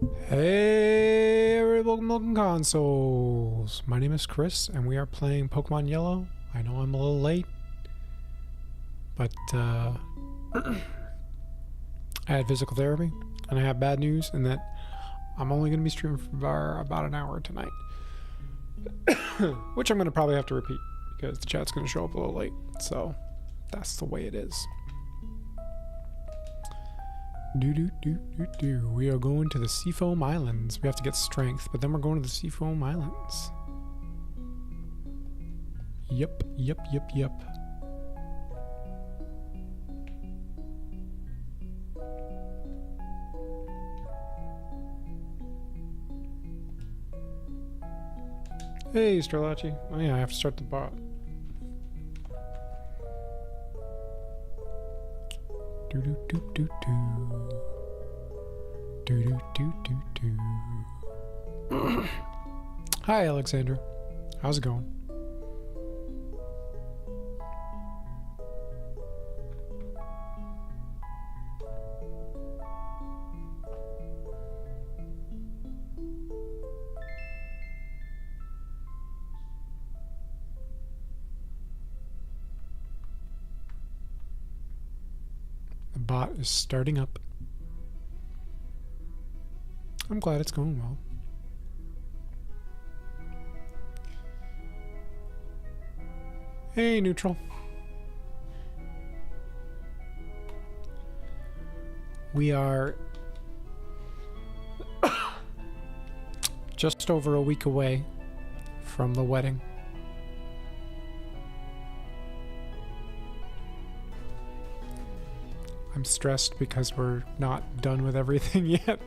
Hey everybody, welcome to Consoles. My name is Chris and we are playing Pokemon Yellow. I know I'm a little late, but I had physical therapy and I have bad news in that I'm only going to be streaming for about an hour tonight. Which I'm going to probably have to repeat because the chat's going to show up a little late. So that's the way it is. We are going to the Seafoam Islands. We have to get strength, but then we're going to the Seafoam Islands. Yep. Hey, Strelachi. Oh yeah, I have to start the bot. Hi, Alexandra. How's it going? Bot is starting up. I'm glad it's going well. Hey, Neutral. We are just over a week away from the wedding. I'm stressed because we're not done with everything yet.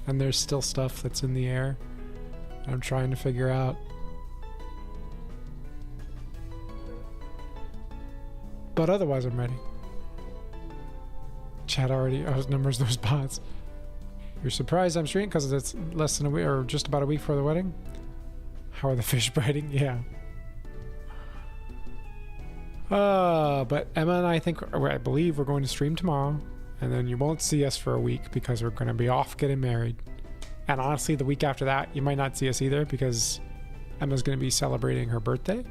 And there's still stuff that's in the air. I'm trying to figure out. But otherwise, I'm ready. Chat already outnumbers those bots. You're surprised I'm streaming because it's less than a week, or just about a week before the wedding? How are the fish biting? Yeah. But Emma and I believe we're going to stream tomorrow, and then you won't see us for a week because we're going to be off getting married. And honestly, the week after that, you might not see us either because Emma's going to be celebrating her birthday.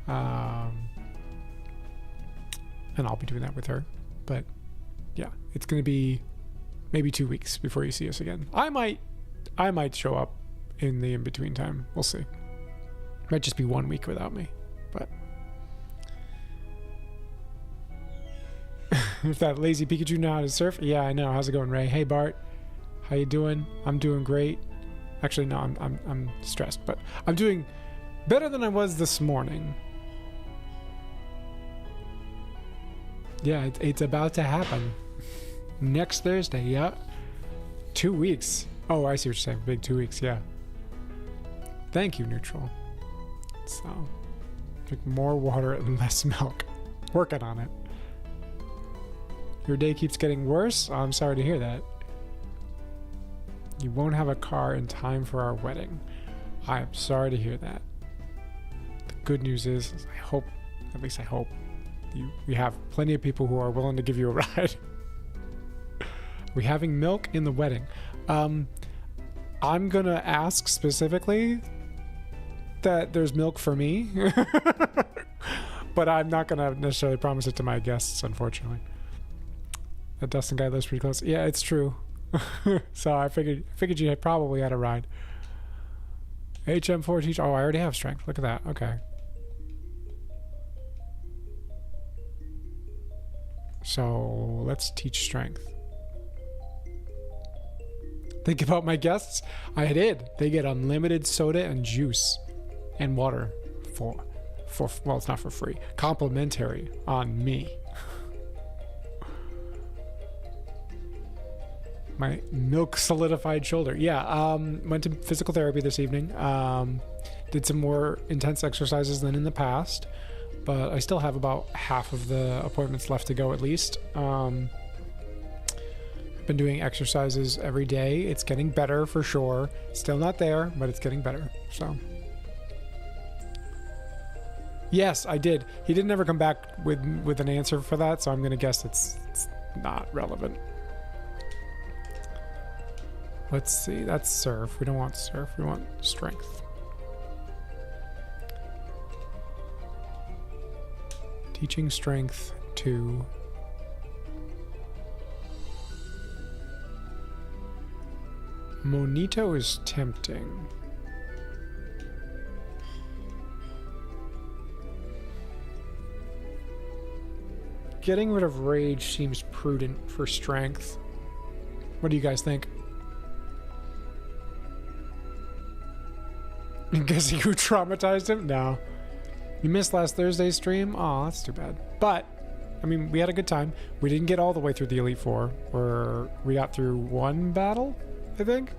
And I'll be doing that with her. But yeah, it's going to be maybe 2 weeks before you see us again. I might show up in the in-between time. We'll see. Might just be 1 week without me, but if that lazy Pikachu know how to surf, yeah, I know. How's it going, Ray? Hey, Bart, how you doing? I'm doing great. Actually, no, I'm stressed, but I'm doing better than I was this morning. Yeah, it's about to happen. Next Thursday, yeah. 2 weeks. Oh, I see what you're saying. Big 2 weeks, yeah. Thank you, Neutral. So, drink more water and less milk. Working on it. Your day keeps getting worse? Oh, I'm sorry to hear that. You won't have a car in time for our wedding. I am sorry to hear that. The good news is, I hope, we have plenty of people who are willing to give you a ride. Are we having milk in the wedding? I'm gonna ask specifically that there's milk for me. But I'm not gonna necessarily promise it to my guests, unfortunately. That Dustin guy lives pretty close. Yeah, it's true. So I figured you probably had a ride. HM4 teacher. Oh, I already have strength. Look at that. Okay. So let's teach strength. Think about my guests. I did. They get unlimited soda and juice and water for well, it's not for free. Complimentary on me. My milk solidified shoulder. Yeah, went to physical therapy this evening. Did some more intense exercises than in the past, but I still have about half of the appointments left to go at least. Been doing exercises every day. It's getting better for sure. Still not there, but it's getting better. So yes, I did. He didn't ever come back with an answer for that, so I'm gonna guess it's not relevant. Let's see. That's surf. We don't want surf. We want strength. Teaching strength to... Monito is tempting. Getting rid of rage seems prudent for strength. What do you guys think? I'm guessing who traumatized him? No. You missed last Thursday's stream? Oh, that's too bad. But, I mean, we had a good time. We didn't get all the way through the Elite Four. We got through one battle, I think.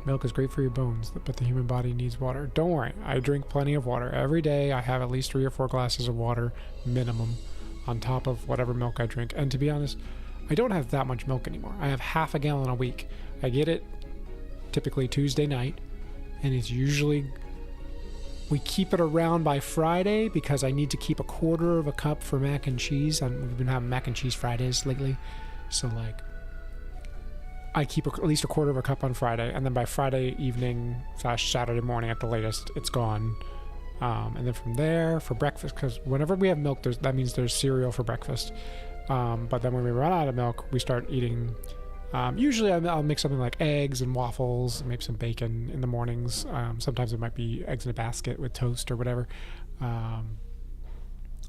Milk is great for your bones, but the human body needs water. Don't worry, I drink plenty of water. Every day I have at least 3 or 4 glasses of water, minimum, on top of whatever milk I drink. And to be honest, I don't have that much milk anymore. I have half a gallon a week. I get it typically Tuesday night, and it's usually... We keep it around by Friday because I need to keep a quarter of a cup for mac and cheese. We've been having mac and cheese Fridays lately. So, like, I keep at least a quarter of a cup on Friday, and then by Friday evening / Saturday morning at the latest, it's gone. And then from there, for breakfast, because whenever we have milk, that means there's cereal for breakfast. But then when we run out of milk, we start eating... usually I'll make something like eggs and waffles, maybe some bacon in the mornings. Sometimes it might be eggs in a basket with toast or whatever. But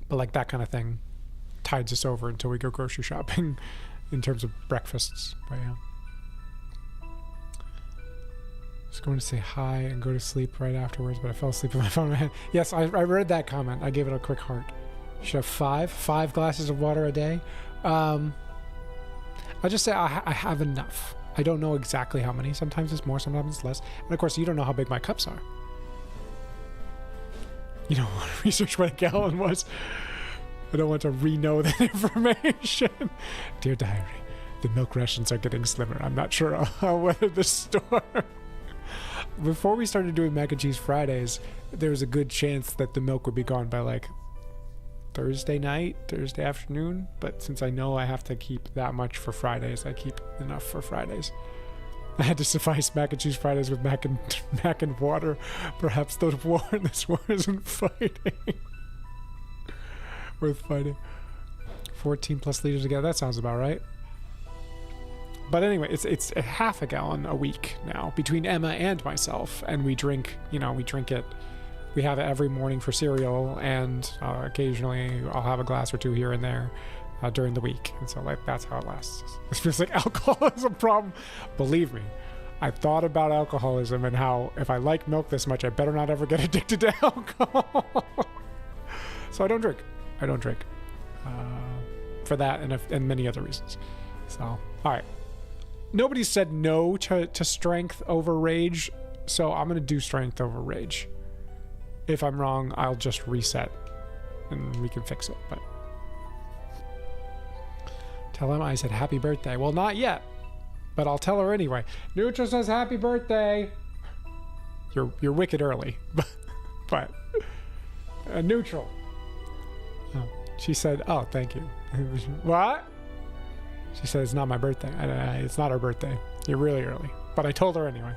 like that kind of thing tides us over until we go grocery shopping in terms of breakfasts. But yeah. Just going to say hi and go to sleep right afterwards, but I fell asleep with my phone in my hand. Yes, I read that comment. I gave it a quick heart. You should have 5 glasses of water a day. I'll just say I have enough. I don't know exactly how many. Sometimes it's more, sometimes it's less. And of course, you don't know how big my cups are. You don't want to research what a gallon was. I don't want to re-know that information. Dear diary, the milk rations are getting slimmer. I'm not sure I'll weather the storm. Before we started doing mac and cheese Fridays, there was a good chance that the milk would be gone by like Thursday night, Thursday afternoon, but since I know I have to keep that much for Fridays, I keep enough for Fridays. I had to suffice mac and cheese Fridays with mac and water. Perhaps this war isn't fighting. Worth fighting. 14 plus liters together. That sounds about right. But anyway, it's a half a gallon a week now between Emma and myself, and we drink it. We have it every morning for cereal, and occasionally I'll have a glass or 2 here and there during the week. And so, like, that's how it lasts. It feels like alcohol is a problem. Believe me, I've thought about alcoholism and how if I like milk this much, I better not ever get addicted to alcohol. So I don't drink. For that and many other reasons. So, all right. Nobody said no to strength over rage, so I'm going to do strength over rage. If I'm wrong, I'll just reset and we can fix it. But tell him I said happy birthday. Well, not yet, but I'll tell her anyway. Neutral says happy birthday. You're wicked early, but Neutral. Oh, she said, "Oh, thank you." What? She said it's not my birthday. It's not her birthday. You're really early, but I told her anyway.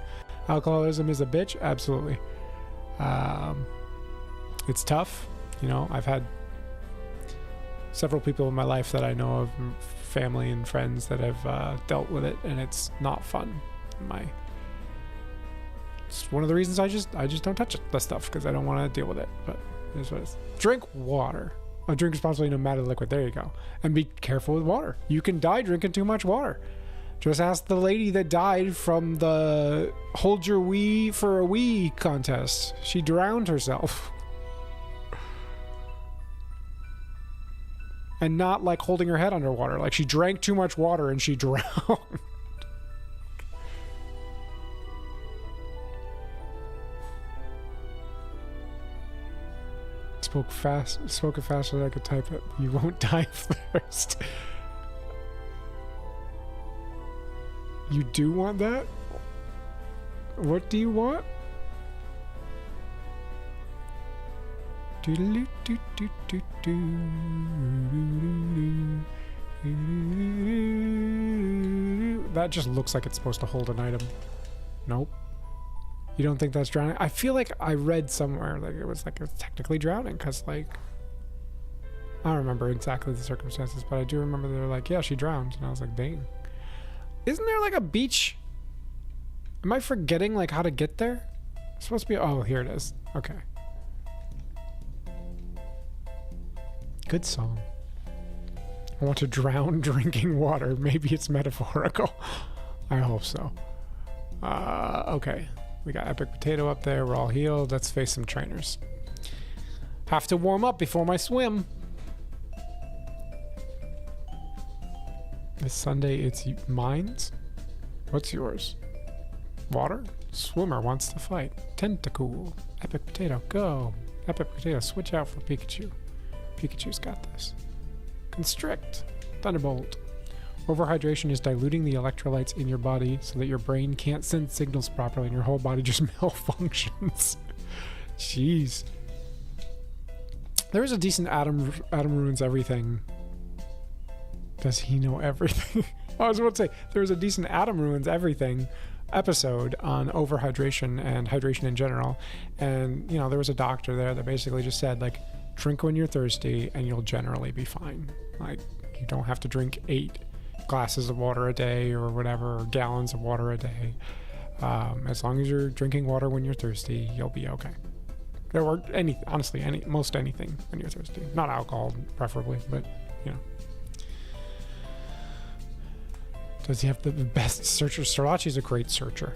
Alcoholism is a bitch. Absolutely. It's tough. You know, I've had several people in my life that I know of, family and friends that have dealt with it, and it's not fun. It's one of the reasons I just don't touch the stuff, because I don't want to deal with it. But here's what it is. Drink water. Drink responsibly no matter the liquid. There you go. And be careful with water. You can die drinking too much water. Just ask the lady that died from the Hold Your Wee for a Wee contest. She drowned herself. And not like holding her head underwater. Like she drank too much water and she drowned. Spoke it faster than I could type it. You won't die of thirst. You do want that? What do you want? That just looks like it's supposed to hold an item. Nope. You don't think that's drowning? I feel like I read somewhere like it was technically drowning because like I don't remember exactly the circumstances, but I do remember they were like, yeah, she drowned, and I was like, dang. Isn't there like a beach? Am I forgetting like how to get there? It's supposed to be. Oh, here it is. Okay. Good song. I want to drown drinking water. Maybe it's metaphorical. I hope so. Okay. We got Epic Potato up there. We're all healed. Let's face some trainers. Have to warm up before my swim. This Sunday, it's mines. What's yours? Water? Swimmer wants to fight. Tentacool. Epic Potato, go. Epic Potato, switch out for Pikachu. Pikachu's got this. Constrict. Thunderbolt. Overhydration is diluting the electrolytes in your body so that your brain can't send signals properly and your whole body just malfunctions. Jeez. There's a decent Adam ruins everything. Does he know everything? I was about to say, there's a decent Adam ruins everything episode on overhydration and hydration in general. And, you know, there was a doctor there that basically just said, like, drink when you're thirsty and you'll generally be fine. Like, you don't have to drink 8 glasses of water a day or whatever, or gallons of water a day. As long as you're drinking water when you're thirsty, you'll be okay. Or honestly, most anything when you're thirsty. Not alcohol, preferably, but, you know. Does he have the best searcher? Srirachi's a great searcher.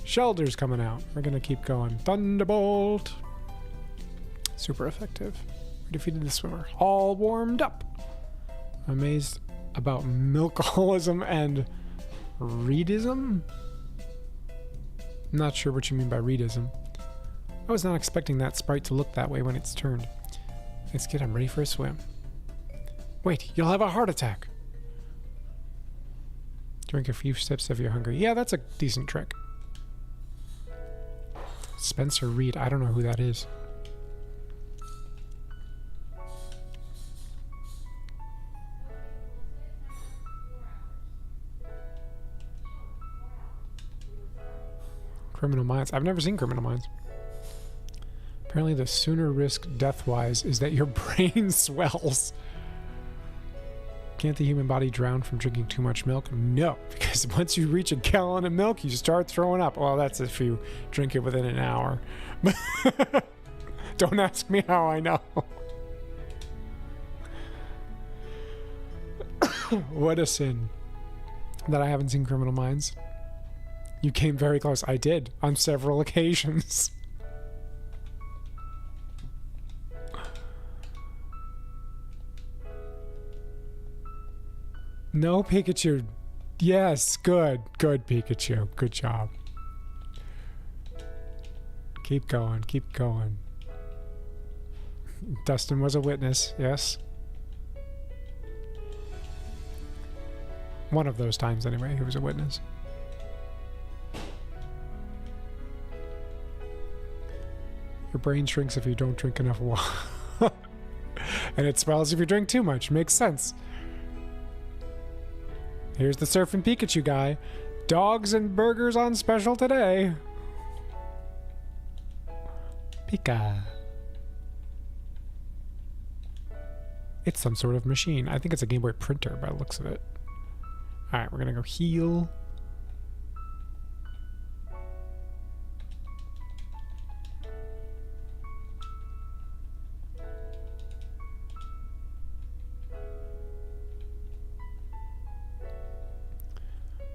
Shelter's coming out. We're gonna keep going. Thunderbolt. Super effective. We defeated the swimmer. All warmed up. Amazed about milkaholism and readism? Not sure what you mean by readism. I was not expecting that sprite to look that way when it's turned. Let's get him ready for a swim. Wait, you'll have a heart attack. Drink a few sips if you're hungry. Yeah, that's a decent trick. Spencer Reed. I don't know who that is. Criminal Minds. I've never seen Criminal Minds. Apparently the sooner risk death-wise is that your brain swells. Can't the human body drown from drinking too much milk? No, because once you reach a gallon of milk, you start throwing up. Well, that's if you drink it within an hour. Don't ask me how I know. What a sin that I haven't seen Criminal Minds. You came very close. I did, on several occasions. No, Pikachu. Yes, good. Good, Pikachu. Good job. Keep going. Keep going. Dustin was a witness, yes. One of those times, anyway, he was a witness. Your brain shrinks if you don't drink enough water. And it swells if you drink too much. Makes sense. Here's the Surfing Pikachu guy. Dogs and burgers on special today. Pika. It's some sort of machine. I think it's a Game Boy printer by the looks of it. Alright, we're gonna go heal.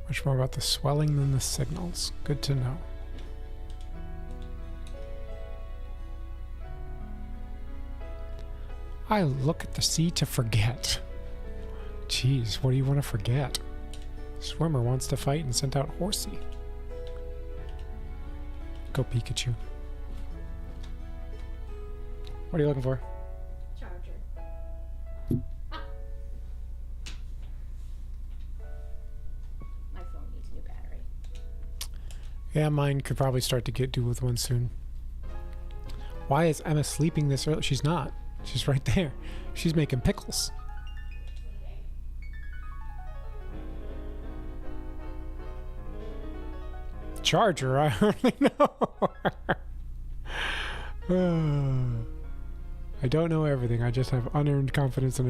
Much more about the swelling than the signals. Good to know. I look at the sea to forget. Jeez, what do you want to forget? Swimmer wants to fight and sent out Horsey. Go Pikachu. What are you looking for? Yeah, mine could probably start to do with one soon. Why is Emma sleeping this early? She's not. She's right there. She's making pickles. charger. I hardly know. I don't know everything. I just have unearned confidence and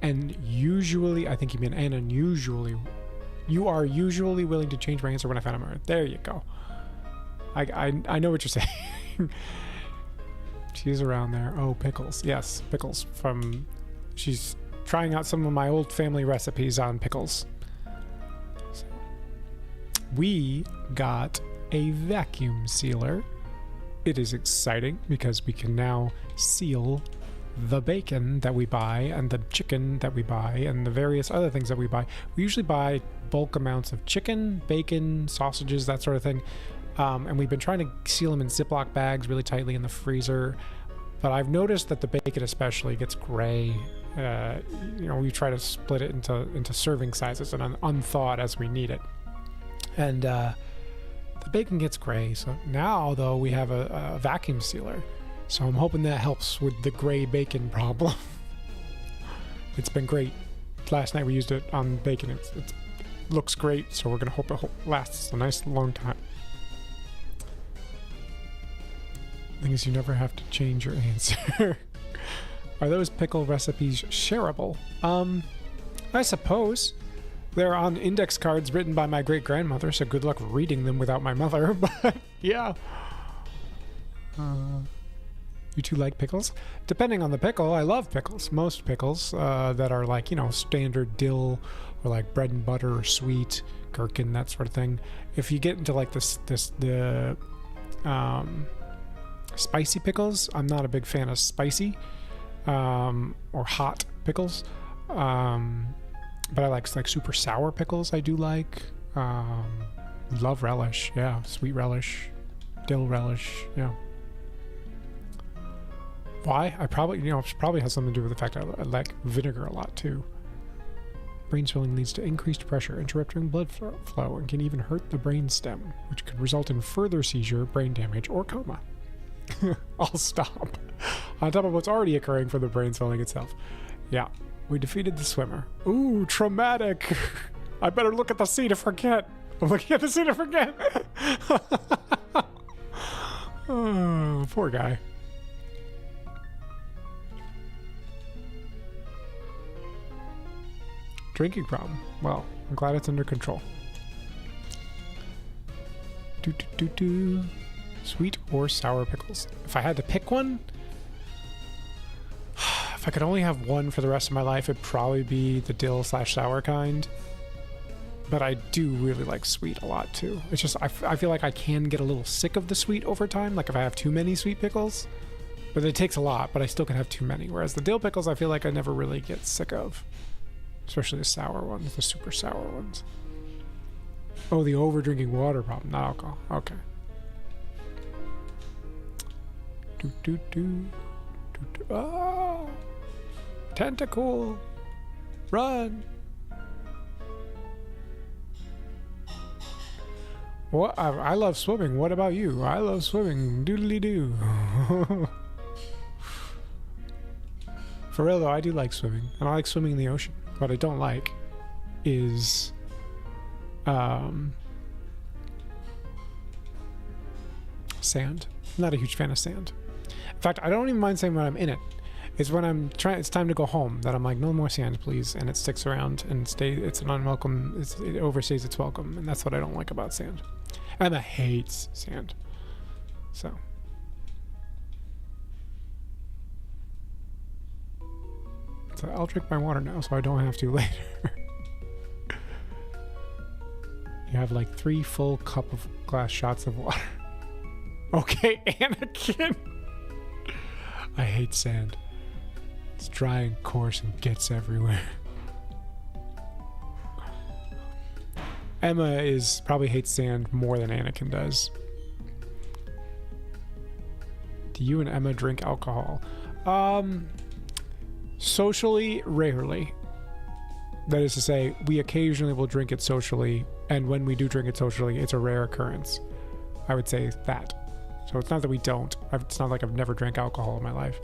unusually, I think you mean and unusually. You are usually willing to change my answer when I find a mirror. There you go. I know what you're saying. She's around there. Oh, Pickles. Yes, Pickles from... She's trying out some of my old family recipes on pickles. So, we got a vacuum sealer. It is exciting because we can now seal the bacon that we buy and the chicken that we buy and the various other things that we buy. We usually buy bulk amounts of chicken, bacon, sausages, that sort of thing. And we've been trying to seal them in Ziploc bags really tightly in the freezer. But I've noticed that the bacon especially gets gray. You know, we try to split it into serving sizes and unthawed as we need it. And the bacon gets gray. So now, though, we have a vacuum sealer. So I'm hoping that helps with the gray bacon problem. It's been great. Last night we used it on bacon. It looks great, so we're going to hope it lasts a nice long time. The thing is, you never have to change your answer. Are those pickle recipes shareable? I suppose. They're on index cards written by my great-grandmother, so good luck reading them without my mother, but yeah. You two like pickles? Depending on the pickle, I love pickles. Most pickles that are like, you know, standard dill or like bread and butter or sweet, gherkin, that sort of thing. If you get into like the spicy pickles, I'm not a big fan of spicy or hot pickles. But I like super sour pickles. I do like. Love relish. Yeah, sweet relish, dill relish. Yeah. Why? I probably, you know, it probably has something to do with the fact I like vinegar a lot too. Brain swelling leads to increased pressure, interrupting blood flow, and can even hurt the brain stem, which could result in further seizure, brain damage, or coma. I'll stop. On top of what's already occurring for the brain swelling itself. Yeah, we defeated the swimmer. Ooh, traumatic. I better look at the sea to forget. I'm looking at the sea to forget. Oh, poor guy. Drinking problem. Well, I'm glad it's under control. Sweet or sour pickles? If I had to pick one, if I could only have one for the rest of my life, it'd probably be the dill/sour kind. But I do really like sweet a lot too. It's just, I feel like I can get a little sick of the sweet over time, like if I have too many sweet pickles. But it takes a lot, but I still can have too many. Whereas the dill pickles, I feel like I never really get sick of. Especially the sour ones, the super sour ones. Oh, the over drinking water problem, not alcohol. Okay. Ah! Tentacle! Run! What? I love swimming. What about you? I love swimming. Doodly doo. For real though, I do like swimming. And I like swimming in the ocean. What I don't like is sand. I'm not a huge fan of sand. In fact, I don't even mind saying when I'm in it. It's when I'm trying, it's time to go home that I'm like, no more sand, please. And it sticks around and it's an unwelcome, it overstays its welcome. And that's what I don't like about sand. Emma hates sand. So. So I'll drink my water now so I don't have to later. You have like 3 full cup of glass shots of water. Okay, Anakin. I hate sand. It's dry and coarse and gets everywhere. Emma probably hates sand more than Anakin does. Do you and Emma drink alcohol? Socially, rarely. That is to say, we occasionally will drink it socially, and when we do drink it socially, it's a rare occurrence. I would say that. So it's not that we don't. It's not like I've never drank alcohol in my life.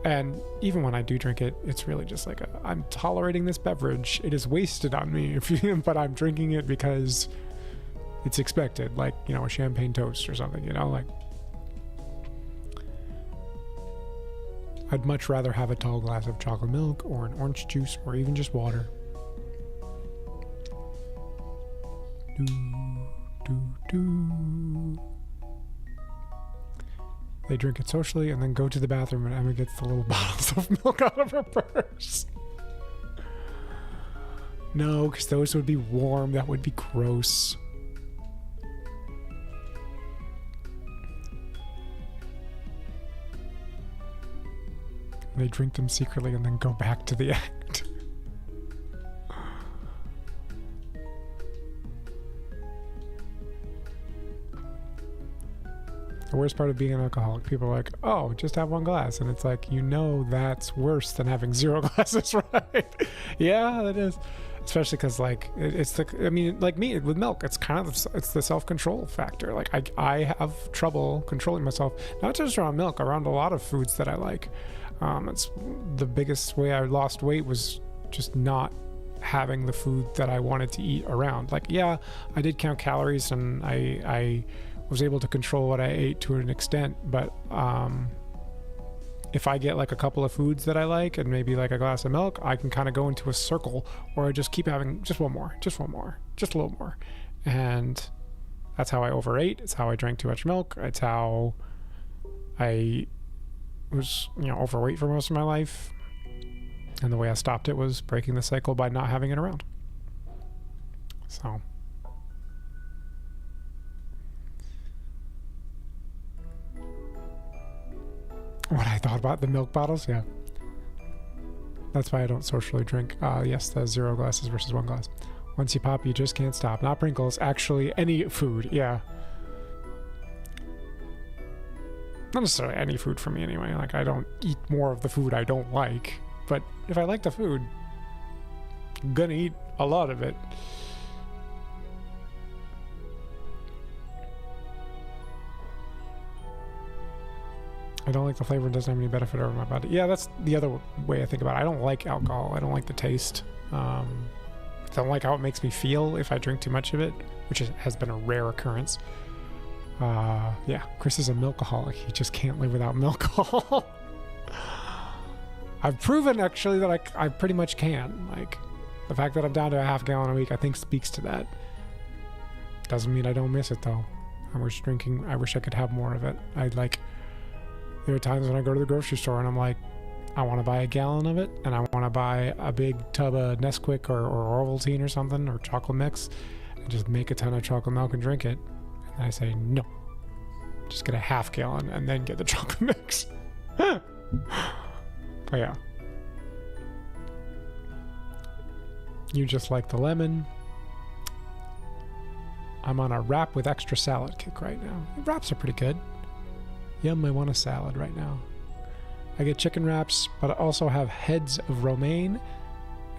And even when I do drink it, it's really just like I'm tolerating this beverage. It is wasted on me, but I'm drinking it because it's expected, like, you know, a champagne toast or something, you know, like. I'd much rather have a tall glass of chocolate milk or an orange juice or even just water. They drink it socially and then go to the bathroom, and Emma gets the little bottles of milk out of her purse. No, because those would be warm. That would be gross. They drink them secretly and then go back to the act. The worst part of being an alcoholic, people are like, oh, just have one glass. And it's like, you know, that's worse than having 0 glasses, right? Yeah, that is. Especially because, like, it's the, I mean, like me with milk, it's kind of, it's the self-control factor. Like, I have trouble controlling myself, not just around milk, around a lot of foods that I like. It's the biggest way I lost weight was just not having the food that I wanted to eat around. Like, yeah, I did count calories and I was able to control what I ate to an extent, but if I get like a couple of foods that I like and maybe like a glass of milk, I can kind of go into a circle where I just keep having just one more, just a little more. And that's how I overate. It's how I drank too much milk. It's how I was, you know, overweight for most of my life. And the way I stopped it was breaking the cycle by not having it around. So what I thought about the milk bottles, yeah. That's why I don't socially drink. Yes, the 0 glasses versus 1 glass. Once you pop, you just can't stop. Not Pringles, actually any food, yeah. Not necessarily any food for me anyway. Like, I don't eat more of the food I don't like. But if I like the food, I'm gonna eat a lot of it. I don't like the flavor. It doesn't have any benefit over my body. Yeah, that's the other way I think about it. I don't like alcohol. I don't like the taste. I don't like how it makes me feel if I drink too much of it, which has been a rare occurrence. Yeah, Chris is a milkaholic. He just can't live without alcohol. I've proven actually that I pretty much can. Like, the fact that I'm down to a half gallon a week, I think speaks to that. Doesn't mean I don't miss it though. I wish I could have more of it. There are times when I go to the grocery store and I'm like, I want to buy a gallon of it, and I want to buy a big tub of Nesquik or Ovaltine or something, or chocolate mix, and just make a ton of chocolate milk and drink it. And I say, no. Just get a half gallon and then get the chocolate mix. But yeah. You just like the lemon. I'm on a wrap with extra salad kick right now. Wraps are pretty good. Yum, I want a salad right now. I get chicken wraps, but I also have heads of romaine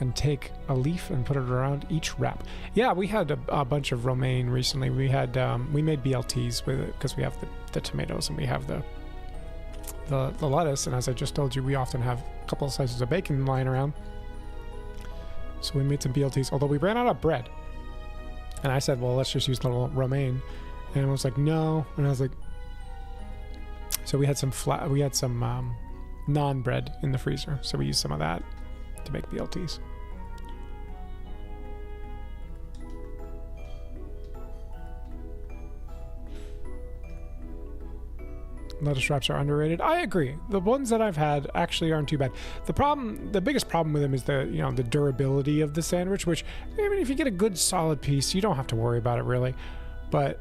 and take a leaf and put it around each wrap. Yeah, we had a bunch of romaine recently. We had we made BLTs with it because we have the tomatoes and we have the lettuce. And as I just told you, we often have a couple of slices of bacon lying around. So we made some BLTs, although we ran out of bread. And I said, well, let's just use the romaine. And I was like, no. And I was like, so we had some naan bread in the freezer, so we used some of that to make BLTs. Lettuce wraps are underrated. I agree. The ones that I've had actually aren't too bad. The biggest problem with them is the durability of the sandwich, which, I mean, if you get a good solid piece, you don't have to worry about it really. But,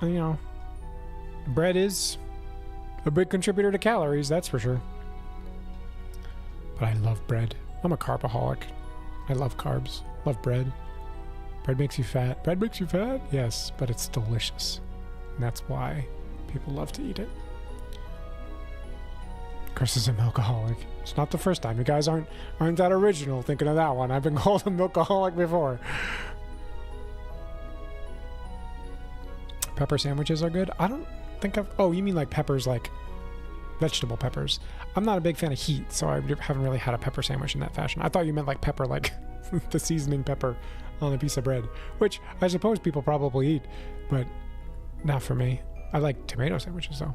you know, bread is a big contributor to calories, that's for sure. But I love bread. I'm a carbaholic. I love carbs. Love bread. Bread makes you fat. Bread makes you fat? Yes, but it's delicious. And that's why people love to eat it. Chris is a milkaholic. It's not the first time. You guys aren't that original thinking of that one. I've been called a milkaholic before. Pepper sandwiches are good. I don't think I've... Oh, you mean like peppers, like vegetable peppers. I'm not a big fan of heat, so I haven't really had a pepper sandwich in that fashion. I thought you meant like pepper, like the seasoning pepper on a piece of bread, which I suppose people probably eat, but not for me. I like tomato sandwiches though.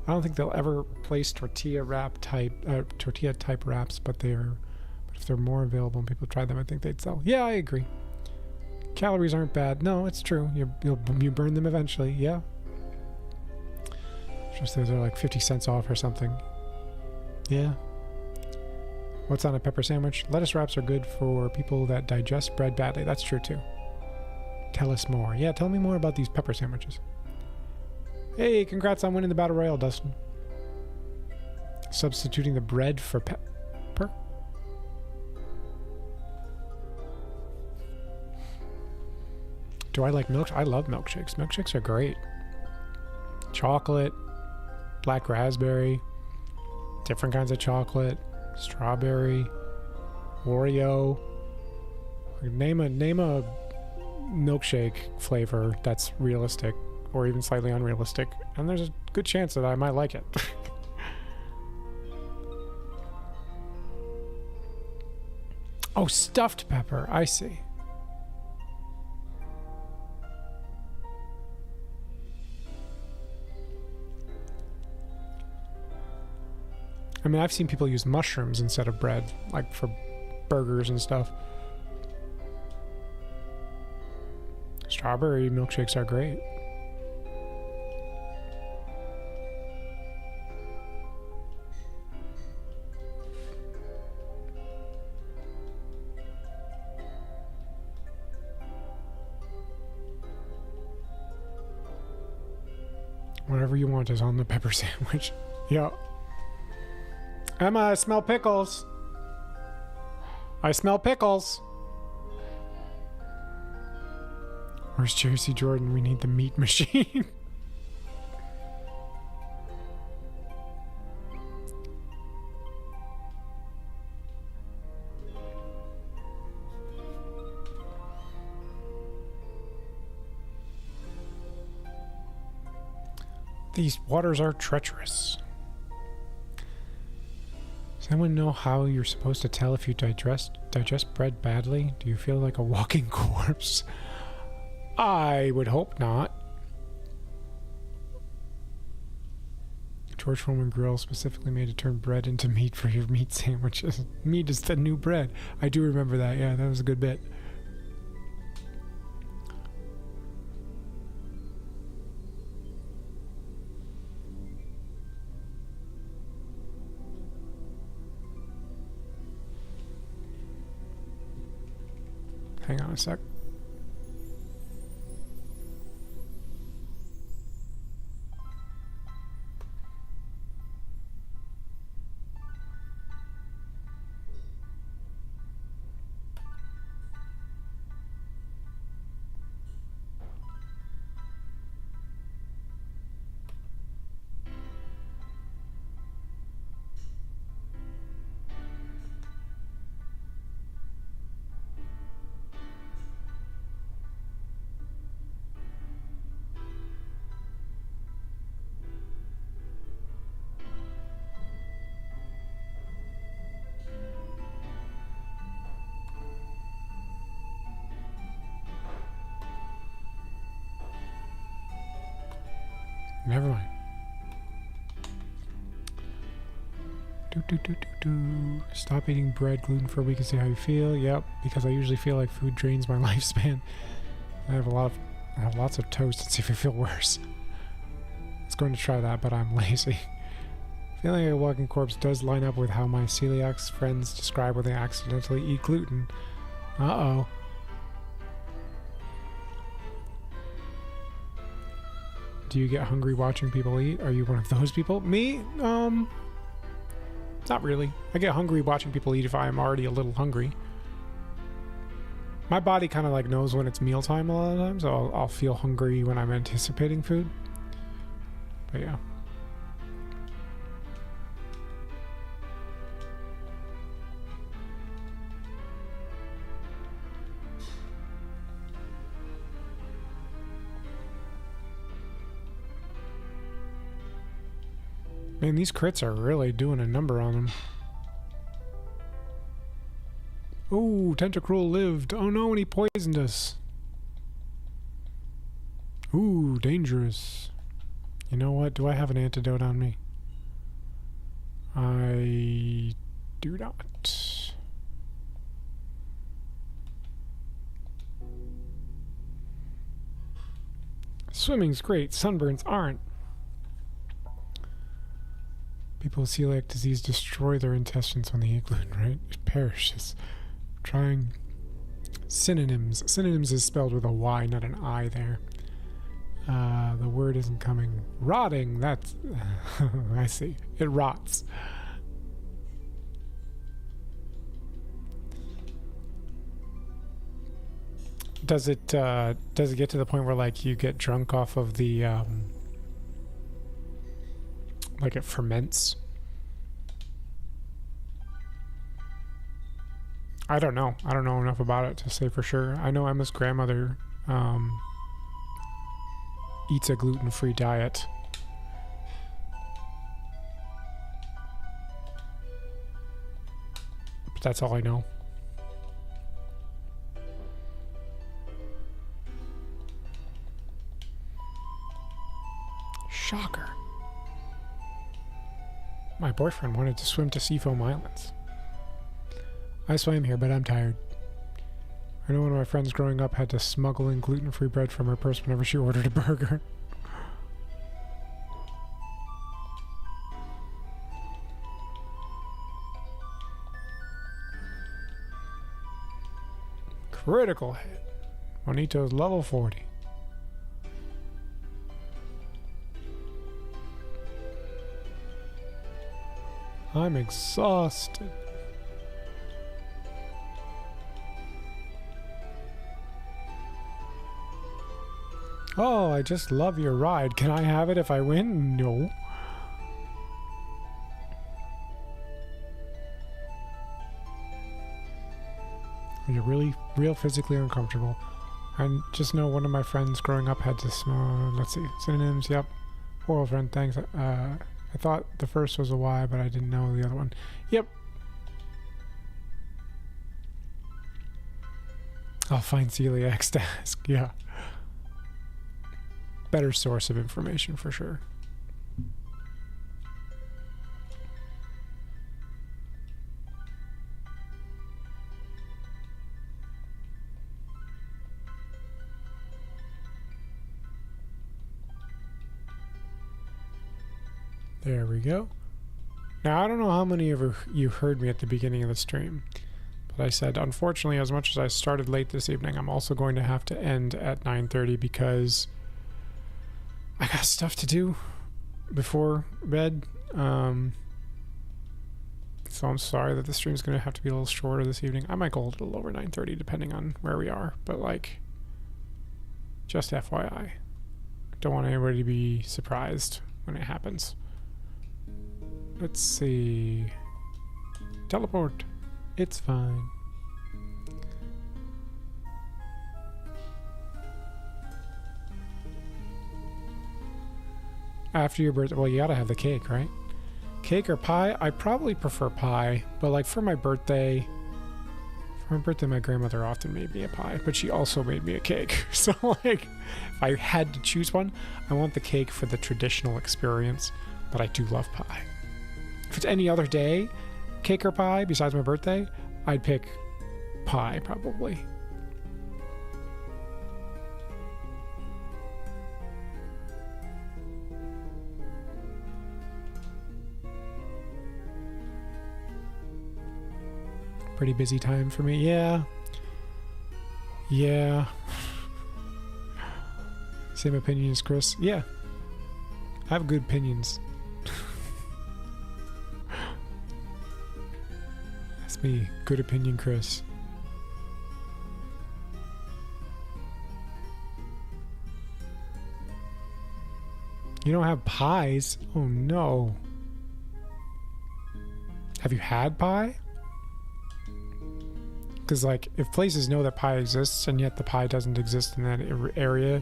I don't think they'll ever place tortilla type wraps, but if they're more available and people try them, I think they'd sell. Yeah, I agree. Calories aren't bad. No, it's true. You burn them eventually. Yeah. Just those are like 50 cents off or something. Yeah. What's on a pepper sandwich? Lettuce wraps are good for people that digest bread badly. That's true too. Tell us more. Yeah, tell me more about these pepper sandwiches. Hey, congrats on winning the Battle Royale, Dustin. Substituting the bread for pepper? Do I like milk? I love milkshakes. Milkshakes are great. Chocolate, black raspberry, different kinds of chocolate, strawberry, Oreo. Name a milkshake flavor that's realistic or even slightly unrealistic, and there's a good chance that I might like it. Oh, stuffed pepper. I see. I mean, I've seen people use mushrooms instead of bread, like for burgers and stuff. Strawberry milkshakes are great. Whatever you want is on the pepper sandwich. Yeah. Emma, I smell pickles. I smell pickles. Where's Jersey Jordan? We need the meat machine. These waters are treacherous. Does anyone know how you're supposed to tell if you digest bread badly? Do you feel like a walking corpse? I would hope not. George Foreman Grill specifically made to turn bread into meat for your meat sandwiches. Meat is the new bread. I do remember that. Yeah, that was a good bit. Hang on a sec. Never mind. Stop eating bread, gluten for a week and see how you feel. Yep, because I usually feel like food drains my lifespan. I have lots of toast and see if I feel worse. I was going to try that, but I'm lazy. Feeling like a walking corpse does line up with how my celiac friends describe when they accidentally eat gluten. Uh-oh. Do you get hungry watching people eat? Are you one of those people? Me? Not really. I get hungry watching people eat if I'm already a little hungry. My body kind of like knows when it's mealtime a lot of times, so I'll feel hungry when I'm anticipating food. But yeah. Man, these crits are really doing a number on them. Oh, Tentacruel lived. Oh no, and he poisoned us. Ooh, dangerous. You know what? Do I have an antidote on me? I do not. Swimming's great. Sunburns aren't. People with celiac disease destroy their intestines when they eat gluten, right? It perishes. Trying synonyms. Synonyms is spelled with a Y, not an I there. The word isn't coming. Rotting, that's... I see. It rots. Does it get to the point where, like, you get drunk off of the, like, it ferments? I don't know. I don't know enough about it to say for sure. I know Emma's grandmother, eats a gluten-free diet. But that's all I know. Shocker. My boyfriend wanted to swim to Seafoam Islands. I swam here, but I'm tired. I know one of my friends growing up had to smuggle in gluten-free bread from her purse whenever she ordered a burger. Critical hit. Juanito's level 40. I'm exhausted. Oh, I just love your ride. Can I have it if I win? No. You're really, real physically uncomfortable. I just know one of my friends growing up had to smell, let's see, synonyms, yep. Oral friend, thanks. I thought the first was a Y, but I didn't know the other one. Yep. I'll find celiac's task, yeah. Better source of information for sure. There we go. Now, I don't know how many of you heard me at the beginning of the stream, but I said, unfortunately, as much as I started late this evening, I'm also going to have to end at 9:30 because I got stuff to do before bed. So I'm sorry that the stream's going to have to be a little shorter this evening. I might go a little over 9:30 depending on where we are, but like, just FYI. Don't want anybody to be surprised when it happens. Let's see. Teleport. It's fine. After your birthday, well, you gotta have the cake, right? Cake or pie? I probably prefer pie, but like for my birthday, my grandmother often made me a pie, but she also made me a cake. So like, if I had to choose one, I want the cake for the traditional experience, but I do love pie. If it's any other day, cake or pie, besides my birthday, I'd pick pie, probably. Pretty busy time for me. Yeah. Yeah. Same opinion as Chris. Yeah. I have good opinions. That's me. Good opinion, Chris. You don't have pies? Oh no. Have you had pie? Because, like, if places know that pie exists and yet the pie doesn't exist in that area,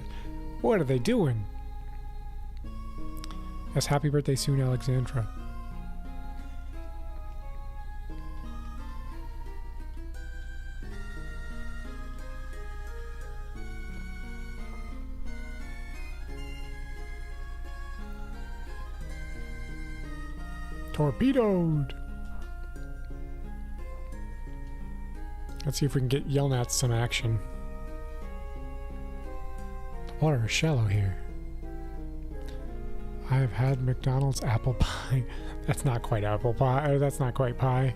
what are they doing? Yes, happy birthday soon, Alexandra. Torpedoed! Let's see if we can get Yelnats some action. The water is shallow here. I have had McDonald's apple pie. That's not quite apple pie. That's not quite pie.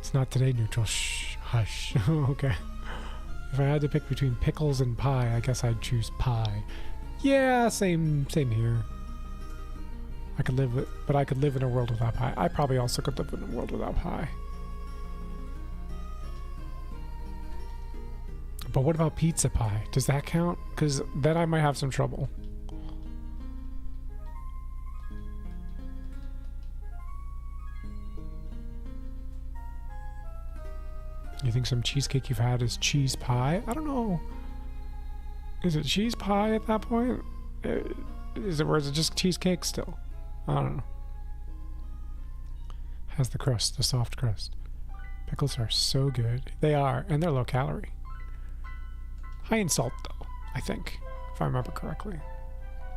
It's not today, neutral. Shh. Hush. Okay. If I had to pick between pickles and pie, I guess I'd choose pie. Yeah, same here. I could live with, but I could live in a world without pie. I probably also could live in a world without pie. But what about pizza pie? Does that count? Because then I might have some trouble. You think some cheesecake you've had is cheese pie? I don't know. Is it cheese pie at that point? Is it, or is it just cheesecake still? I don't know. Has the crust, the soft crust. Pickles are so good. They are, and they're low calorie. High in salt, though, I think, if I remember correctly.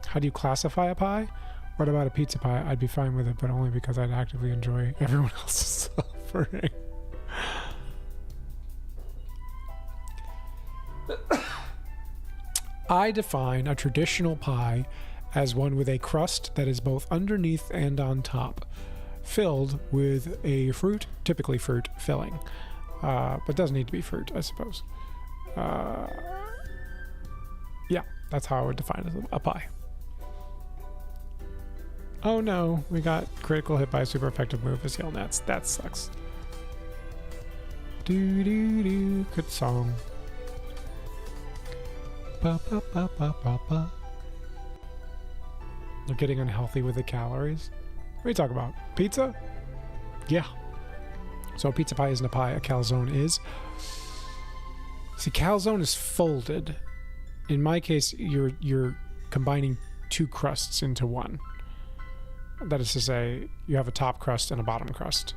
How do you classify a pie? What about a pizza pie? I'd be fine with it, but only because I'd actively enjoy everyone else's suffering. I define a traditional pie as one with a crust that is both underneath and on top, filled with a fruit, typically fruit, filling. But doesn't need to be fruit, I suppose. Yeah, that's how I would define a pie. Oh no, we got critical hit by a super effective move as Yelnats. That sucks. Doo doo doo, good song. Ba, ba, ba, ba, ba, ba. They're getting unhealthy with the calories. What are you talking about? Pizza? Yeah. So pizza pie isn't a pie, a calzone is. See, calzone is folded. In my case, you're combining two crusts into one. That is to say, you have a top crust and a bottom crust.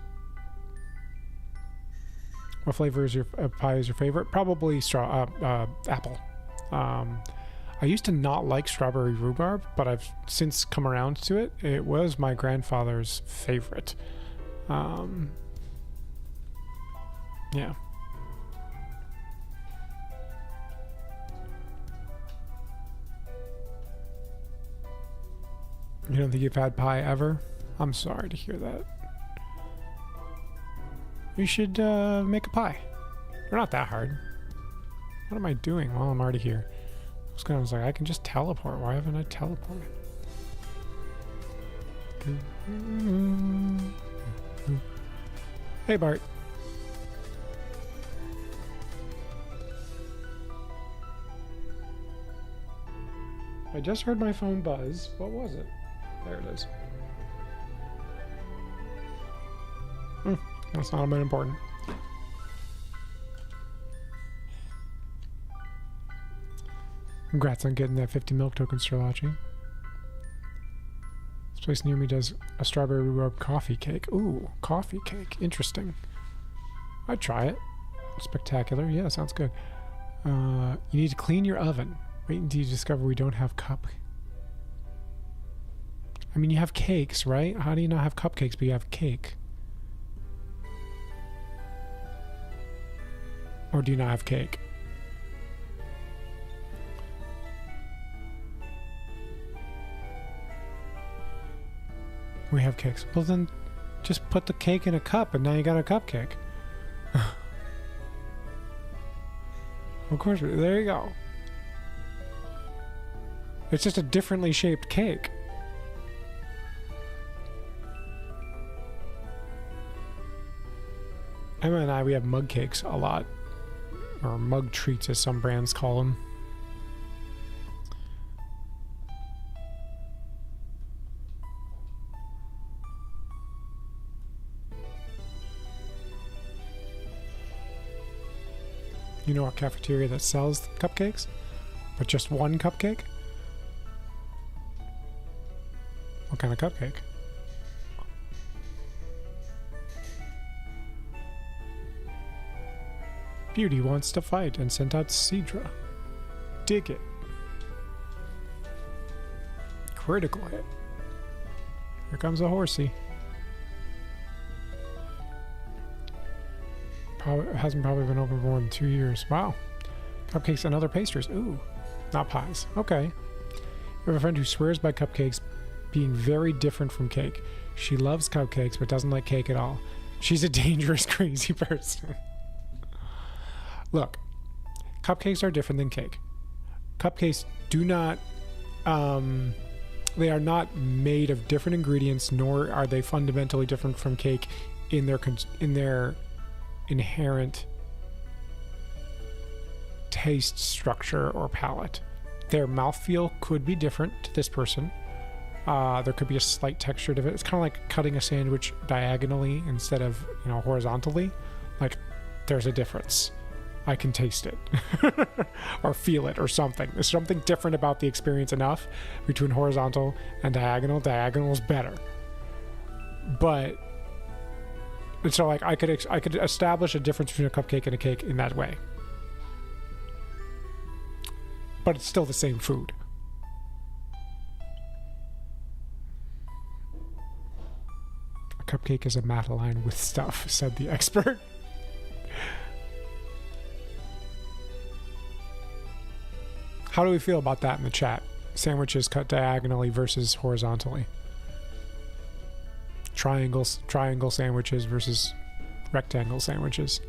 What flavor is your pie is your favorite? Probably apple. I used to not like strawberry rhubarb, but I've since come around to it. It was my grandfather's favorite. Yeah. You don't think you've had pie ever? I'm sorry to hear that. You should make a pie. They're not that hard. What am I doing while I'm already here? I was like, I can just teleport. Why haven't I teleported? Hey, Bart. I just heard my phone buzz. What was it? There it is. That's not even important. Congrats on getting that 50 milk tokens, Strelachi. This place near me does a strawberry rhubarb coffee cake. Ooh, coffee cake. Interesting. I'd try it. Spectacular. Yeah, sounds good. You need to clean your oven. Wait until you discover we don't have I mean, you have cakes, right? How do you not have cupcakes, but you have cake? Or do you not have cake? We have cakes. Well, then just put the cake in a cup and now you got a cupcake. Of course, there you go. It's just a differently shaped cake. Emma and I, we have mug cakes a lot. Or mug treats, as some brands call them. You know a cafeteria that sells cupcakes? But just one cupcake? What kind of cupcake? Beauty wants to fight and sent out Cedra. Dig it. Critical hit. Here comes a horsey. Hasn't probably been open for more than 2 years. Wow. Cupcakes and other pastries. Ooh. Not pies. Okay. You have a friend who swears by cupcakes being very different from cake. She loves cupcakes but doesn't like cake at all. She's a dangerous, crazy person. Look, cupcakes are different than cake. Cupcakes do not... they are not made of different ingredients, nor are they fundamentally different from cake in their inherent taste structure or palate. Their mouthfeel could be different to this person. There could be a slight texture to it. It's kind of like cutting a sandwich diagonally instead of, horizontally. Like, there's a difference. I can taste it or feel it or something. There's something different about the experience enough between horizontal and diagonal. Diagonal is better. But so like I could establish a difference between a cupcake and a cake in that way. But it's still the same food. A cupcake is a Madeline with stuff, said the expert. How do we feel about that in the chat? Sandwiches cut diagonally versus horizontally. Triangle sandwiches versus rectangle sandwiches.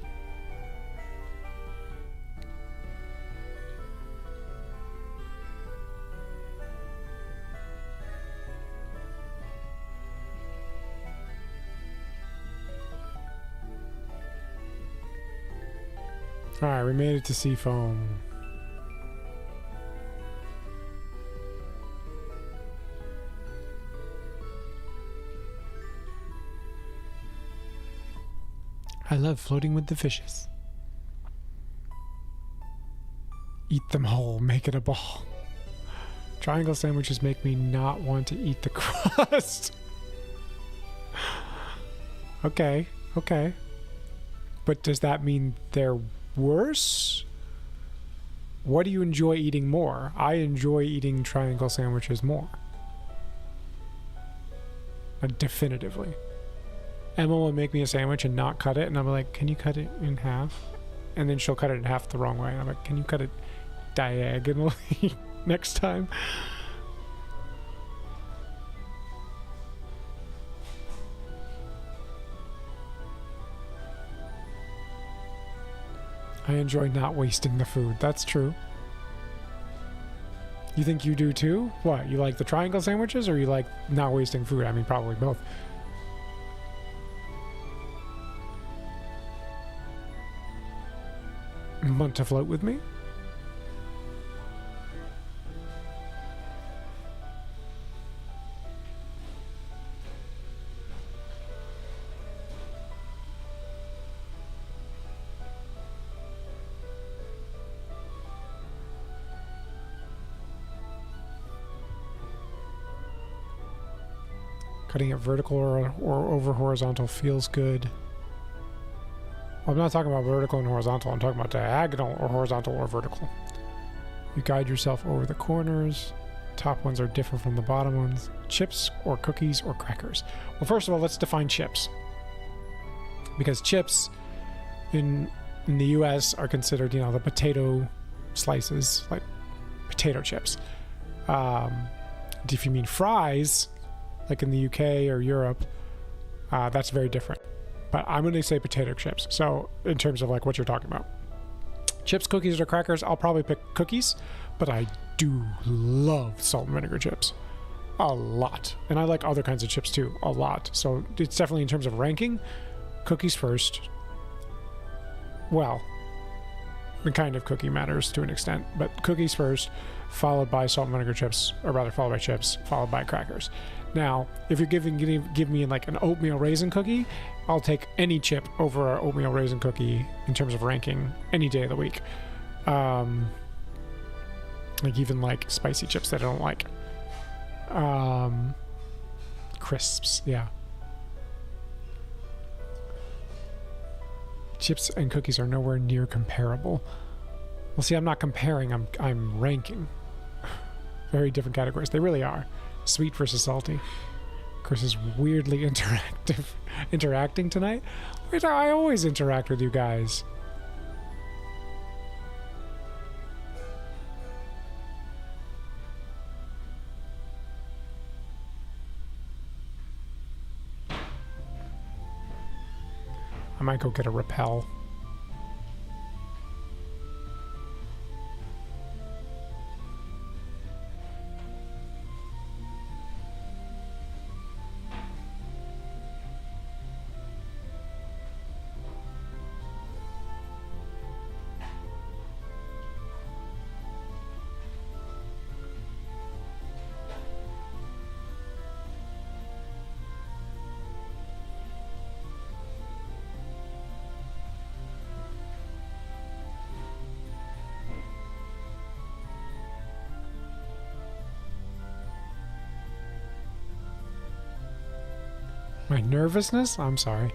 Alright, we made it to Seafoam. I love floating with the fishes. Eat them whole, make it a ball. Triangle sandwiches make me not want to eat the crust. Okay. But does that mean they're worse? What do you enjoy eating more? I enjoy eating triangle sandwiches more. Definitively. Emma will make me a sandwich and not cut it, and I'm like, can you cut it in half? And then she'll cut it in half the wrong way. And I'm like, can you cut it diagonally next time? I enjoy not wasting the food. That's true. You think you do too? What, you like the triangle sandwiches or you like not wasting food? I mean, probably both. Want to float with me? Cutting it vertical or over horizontal feels good. I'm not talking about vertical and horizontal. I'm talking about diagonal or horizontal or vertical. You guide yourself over the corners. Top ones are different from the bottom ones. Chips or cookies or crackers. Well, first of all, let's define chips. Because chips in the US are considered, the potato slices, like potato chips. If you mean fries, like in the UK or Europe, that's very different. But I'm going to say potato chips. So in terms of like what you're talking about. Chips, cookies, or crackers, I'll probably pick cookies. But I do love salt and vinegar chips. A lot. And I like other kinds of chips too. A lot. So it's definitely in terms of ranking, cookies first. Well, the kind of cookie matters to an extent. But cookies first, followed by salt and vinegar chips. Or rather, followed by chips, followed by crackers. Now, if you're give me like an oatmeal raisin cookie, I'll take any chip over an oatmeal raisin cookie in terms of ranking any day of the week. Like even like spicy chips that I don't like. Crisps, yeah. Chips and cookies are nowhere near comparable. Well, see, I'm not comparing, I'm ranking. Very different categories. They really are. Sweet versus salty. Chris is weirdly interacting tonight. Wait, I always interact with you guys. I might go get a rappel. My nervousness? I'm sorry.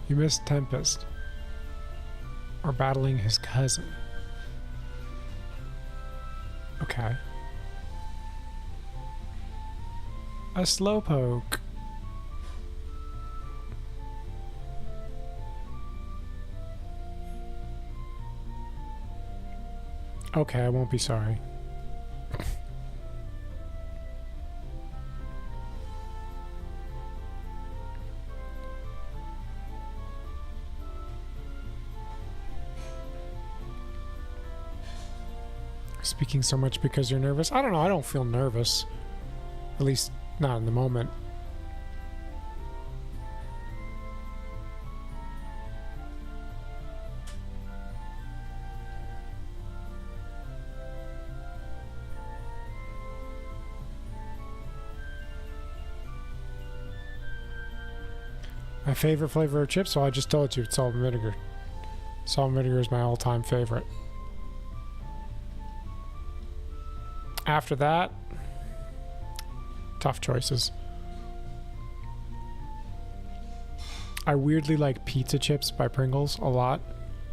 You missed Tempest. Or battling his cousin. Okay. A slowpoke. Okay, I won't be sorry. Speaking so much because you're nervous? I don't know, I don't feel nervous. At least not in the moment. My favorite flavor of chips? Well, I just told you, it's salt and vinegar. Salt and vinegar is my all-time favorite. After that, tough choices. I weirdly like pizza chips by Pringles a lot,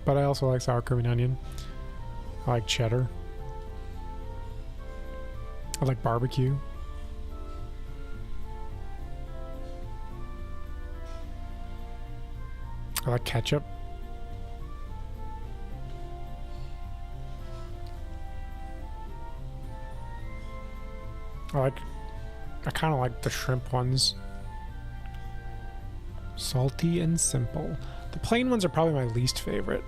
but I also like sour cream and onion. I like cheddar. I like barbecue. I like ketchup. I kind of like the shrimp ones. Salty and simple. The plain ones are probably my least favorite.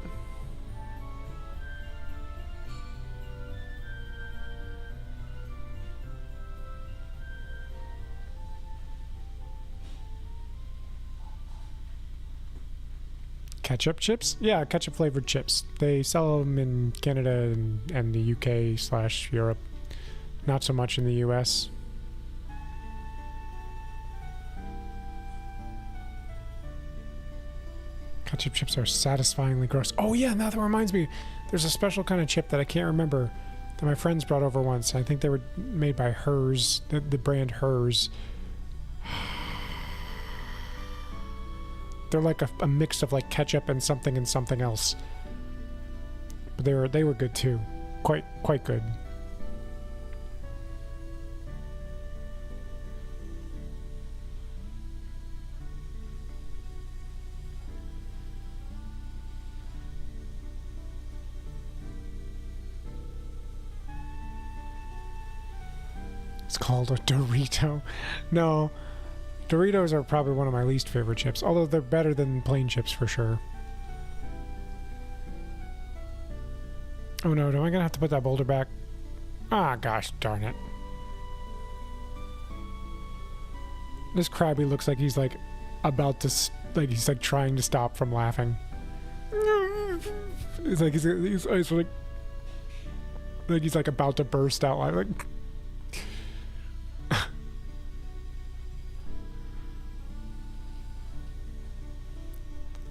Ketchup chips? Yeah, ketchup flavored chips. They sell them in Canada and the UK/Europe. Not so much in the US. Ketchup chips are satisfyingly gross. Oh yeah, now that reminds me. There's a special kind of chip that I can't remember that my friends brought over once. I think they were made by Hers, the brand Hers. They're like a mix of like ketchup and something else. But they were good too. Quite good. It's called a Dorito. No. Doritos are probably one of my least favorite chips, although they're better than plain chips for sure. Oh no, am I gonna have to put that boulder back? Ah, gosh darn it. This Krabby looks like he's like about to, he's like trying to stop from laughing. It's like he's like about to burst out like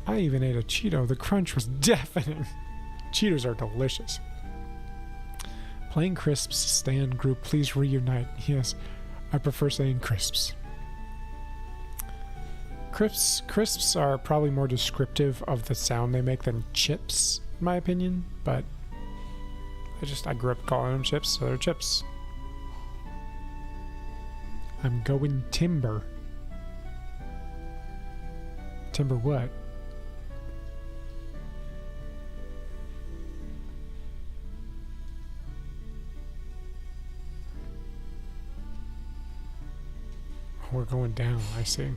I even ate a Cheeto. The crunch was deafening. Cheetos are delicious. Playing crisps, stand group, please reunite. Yes, I prefer saying crisps. Crisps are probably more descriptive of the sound they make than chips, in my opinion, but I grew up calling them chips, so they're chips. I'm going timber. September what? We're going down, I see.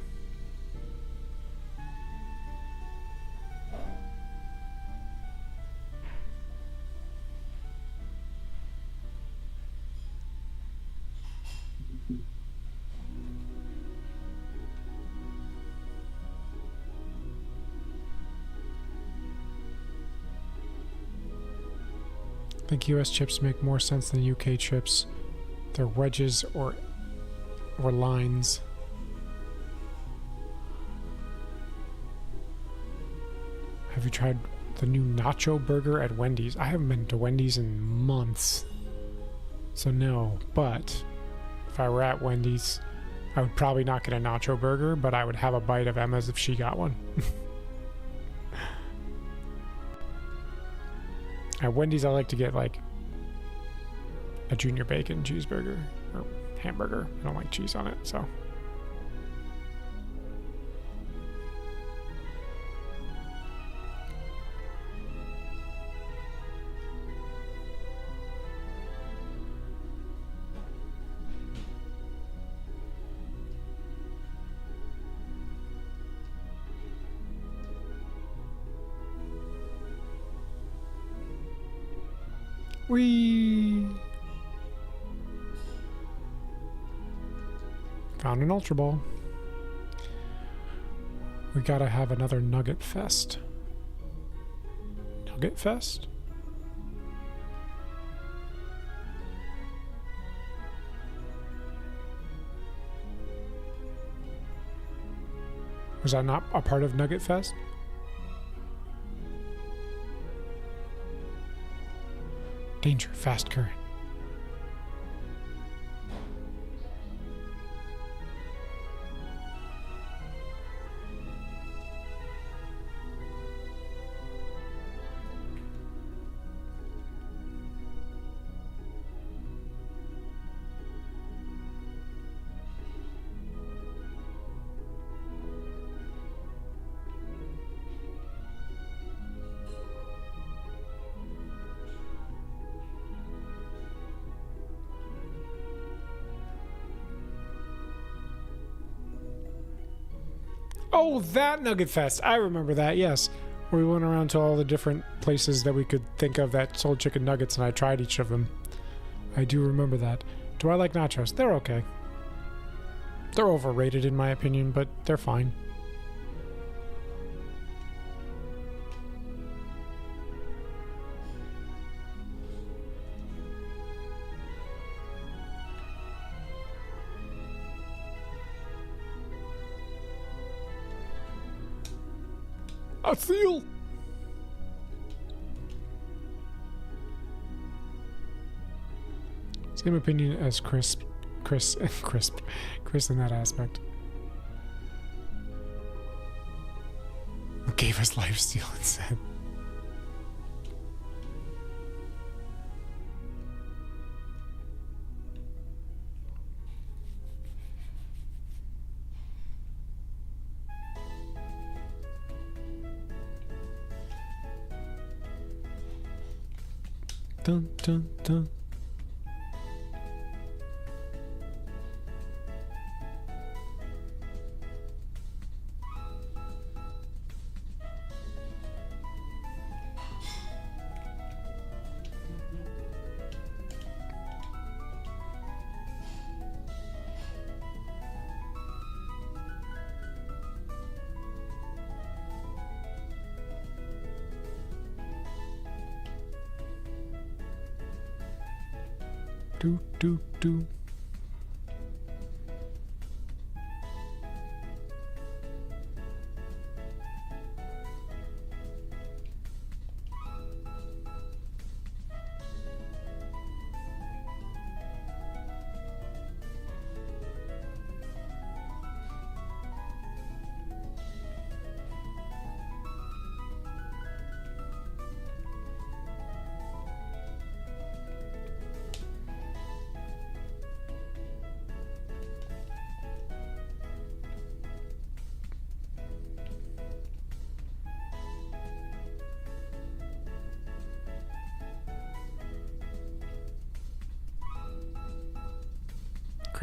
I think US chips make more sense than UK chips. They're wedges or lines. Have you tried the new nacho burger at Wendy's? I haven't been to Wendy's in months. So no, but if I were at Wendy's, I would probably not get a nacho burger, but I would have a bite of Emma's if she got one. At Wendy's, I like to get like a junior bacon cheeseburger or hamburger. I don't like cheese on it, so. Whee! Found an Ultra Ball. We gotta have another Nugget Fest. Nugget Fest? Was that not a part of Nugget Fest? Danger, fast current. Oh, that Nugget Fest. I remember that, yes. Where we went around to all the different places that we could think of that sold chicken nuggets, and I tried each of them. I do remember that. Do I like nachos? They're okay. They're overrated in my opinion, but they're fine. A seal! Same opinion as Chris in that aspect. Gave us lifesteal instead. Dun dun dun. Do do do.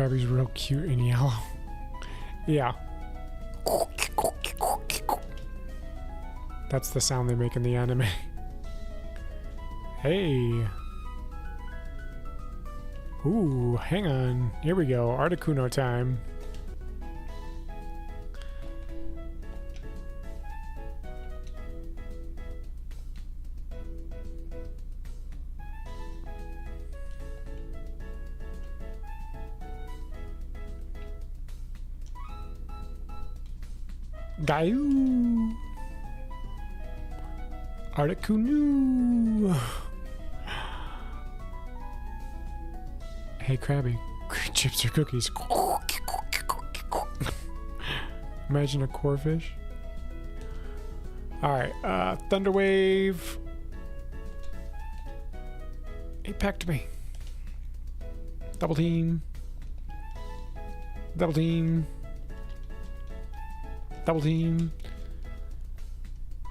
Krabby's real cute and yellow. Yeah. That's the sound they make in the anime. Hey. Ooh, hang on. Here we go. Articuno time. Gayu. Articuno. Hey, Krabby. Chips or cookies? Imagine a corfish. Alright, Thunderwave. Impact me. Double team. Double team. Double team.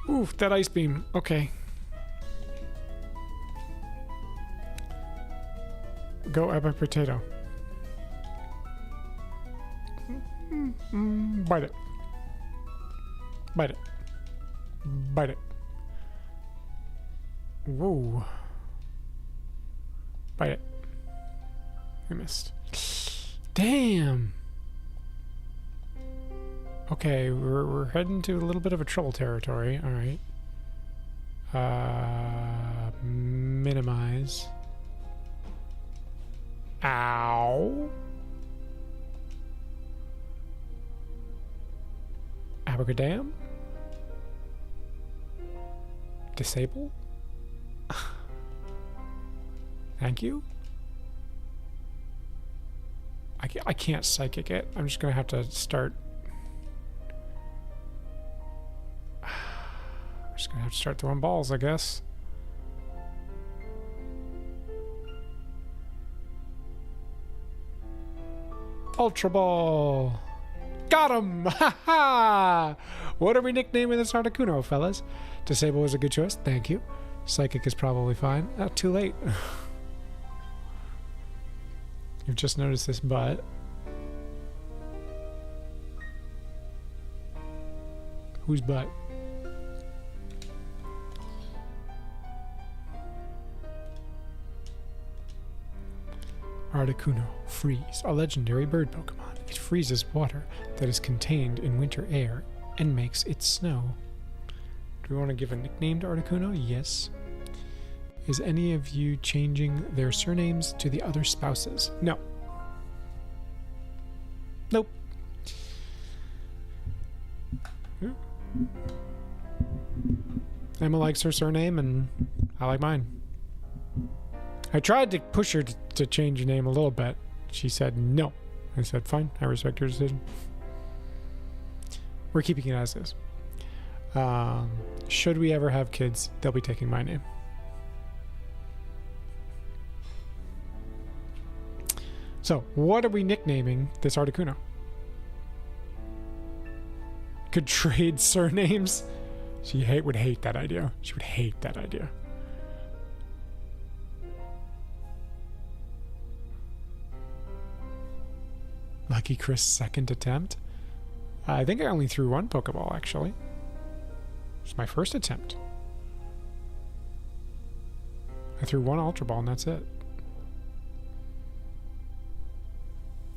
Oof, that ice beam. Okay. Go epic potato. Bite it. Bite it. Bite it. Whoa. Bite it. I missed. Damn. Okay, we're heading to a little bit of a trouble territory. All right. Minimize. Ow. Abracadam. Disable. Thank you. I can't psychic it. I'm just gonna have to start. I'm just gonna have to start throwing balls, I guess. Ultra Ball! Got him! Ha ha! What are we nicknaming this Articuno, fellas? Disable is a good choice, thank you. Psychic is probably fine. Not too late. You've just noticed this butt. Whose butt? Articuno, Freeze, a legendary bird Pokemon. It freezes water that is contained in winter air and makes it snow. Do we want to give a nickname to Articuno? Yes. Is any of you changing their surnames to the other spouses? No. Nope. Emma likes her surname and I like mine. I tried to push her to change your name a little bit. She said no. I said, fine, I respect her decision. We're keeping it as is. Should we ever have kids, they'll be taking my name. So, what are we nicknaming this Articuno? Could trade surnames? She would hate that idea. She would hate that idea. Lucky Chris' second attempt? I think I only threw one Pokeball, actually. It's my first attempt. I threw one Ultra Ball and that's it.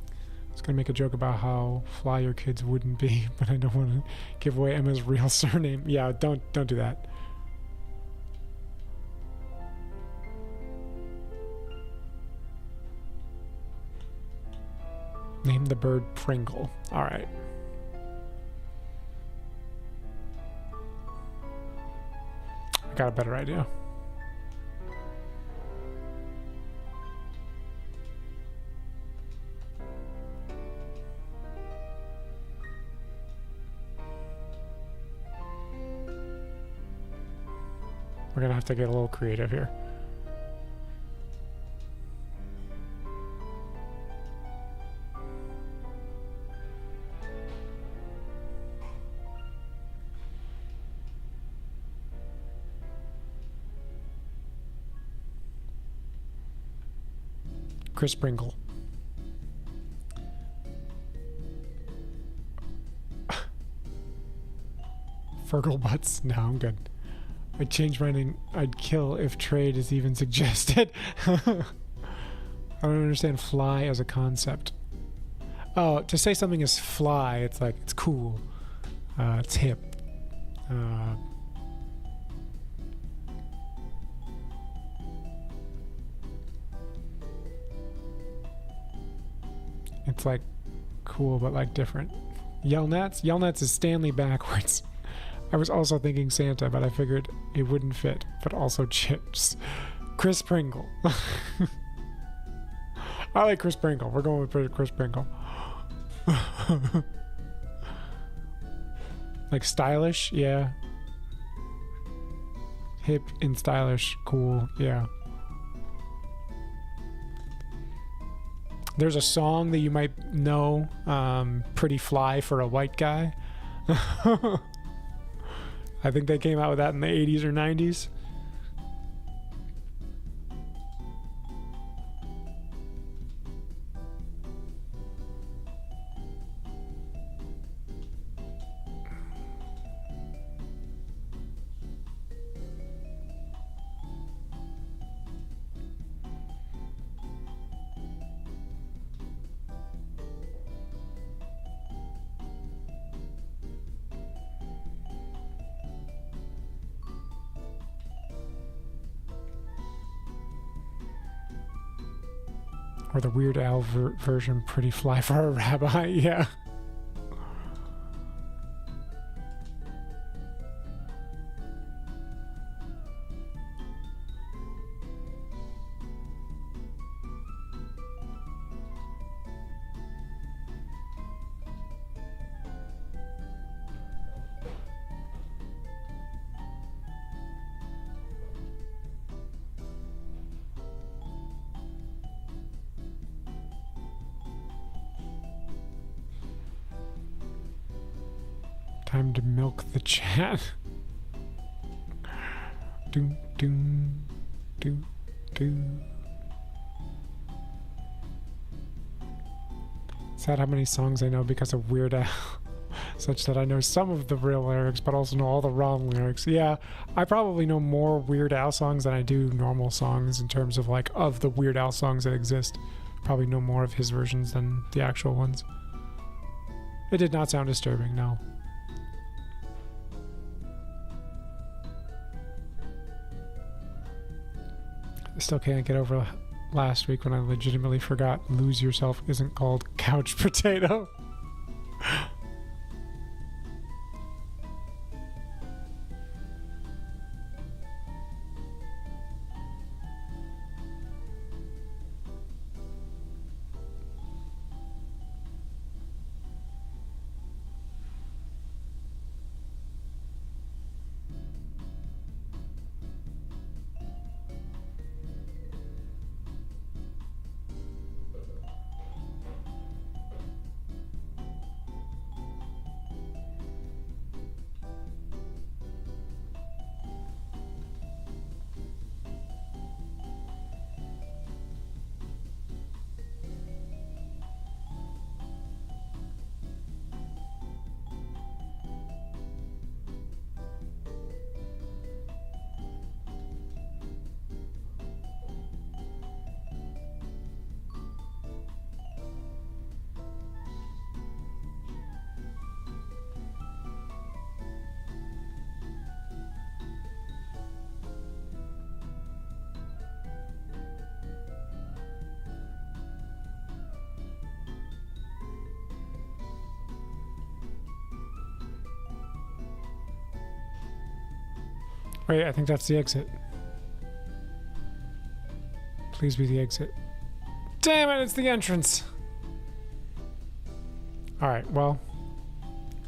I was going to make a joke about how fly your kids wouldn't be, but I don't want to give away Emma's real surname. Yeah, don't do that. Name the bird Pringle. All right. I got a better idea. We're gonna have to get a little creative here. Chris Pringle. Fergal butts. No, I'm good. I'd change my name. I'd kill if trade is even suggested. I don't understand fly as a concept. Oh, to say something is fly, it's like, it's cool. It's hip. It's like cool, but like different. Yellnats? Yellnats is Stanley backwards. I was also thinking Santa, but I figured it wouldn't fit. But also chips. Chris Pringle. I like Chris Pringle. We're going with Chris Pringle. Like stylish, yeah. Hip and stylish, cool, yeah. There's a song that you might know, Pretty Fly for a White Guy. I think they came out with that in the 80s or 90s. Or the Weird Al version, Pretty Fly for a Rabbi, yeah. Time to milk the chat. Doom, doom, doom, doom. Sad how many songs I know because of Weird Al. Such that I know some of the real lyrics, but also know all the wrong lyrics. Yeah, I probably know more Weird Al songs than I do normal songs in terms of like, of the Weird Al songs that exist. Probably know more of his versions than the actual ones. It did not sound disturbing, no. I still can't get over last week when I legitimately forgot Lose Yourself isn't called Couch Potato. Wait, I think that's the exit. Please be the exit. Damn it, it's the entrance! Alright, well,